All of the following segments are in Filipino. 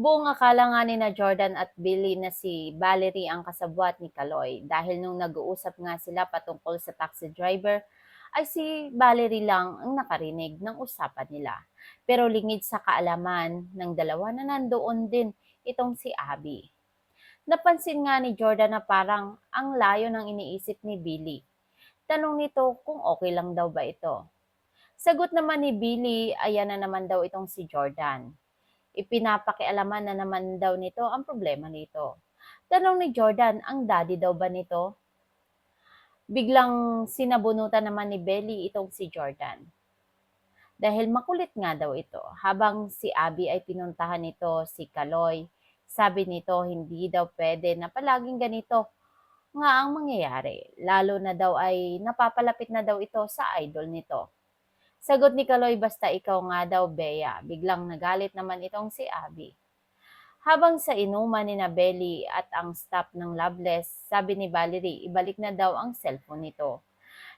Buong akala nga ni na Jordan at Billy na si Valerie ang kasabwat ni Kaloy dahil nung nag-uusap nga sila patungkol sa taxi driver ay si Valerie lang ang nakarinig ng usapan nila. Pero lingid sa kaalaman ng dalawa na nandoon din itong si Abby. Napansin nga ni Jordan na parang ang layo ng iniisip ni Billy. Tanong nito kung okay lang daw ba ito. Sagot naman ni Billy, ayan na naman daw itong si Jordan. Ipinapakialaman na naman daw nito ang problema nito. Tanong ni Jordan, ang daddy daw ba nito? Biglang sinabunutan naman ni Belly itong si Jordan. Dahil makulit nga daw ito. Habang si Abby ay pinuntahan nito si Kaloy, sabi nito hindi daw pwede na palaging ganito nga ang mangyayari. Lalo na daw ay napapalapit na daw ito sa idol nito. Sagot ni Kaloy, basta ikaw nga daw, Bea. Biglang nagalit naman itong si Abby. Habang sa inuman ni Belly at ang staff ng Loveless, sabi ni Valerie, ibalik na daw ang cellphone nito.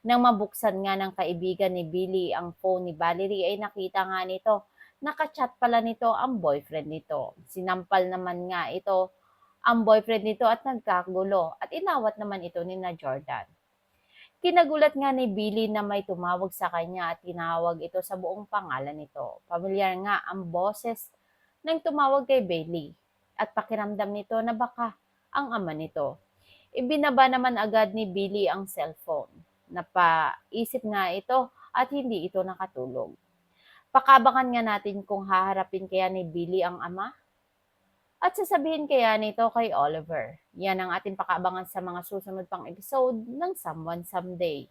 Nang mabuksan nga ng kaibigan ni Billy ang phone ni Valerie ay nakita nga nito, nakachat pala nito ang boyfriend nito. Sinampal naman nga ito ang boyfriend nito at nagkagulo at inawat naman ito ni na Jordan. Kinagulat nga ni Billy na may tumawag sa kanya at tinawag ito sa buong pangalan nito. Pamilyar nga ang boses nang tumawag kay Bailey at pakiramdam nito na baka ang ama nito. Ibinaba naman agad ni Billy ang cellphone. Napaisip nga ito at hindi ito nakatulog. Pakabakan nga natin kung haharapin kaya ni Billy ang ama at sasabihin kaya nito kay Oliver. Yan ang ating pakabangan sa mga susunod pang episode ng Someone Someday.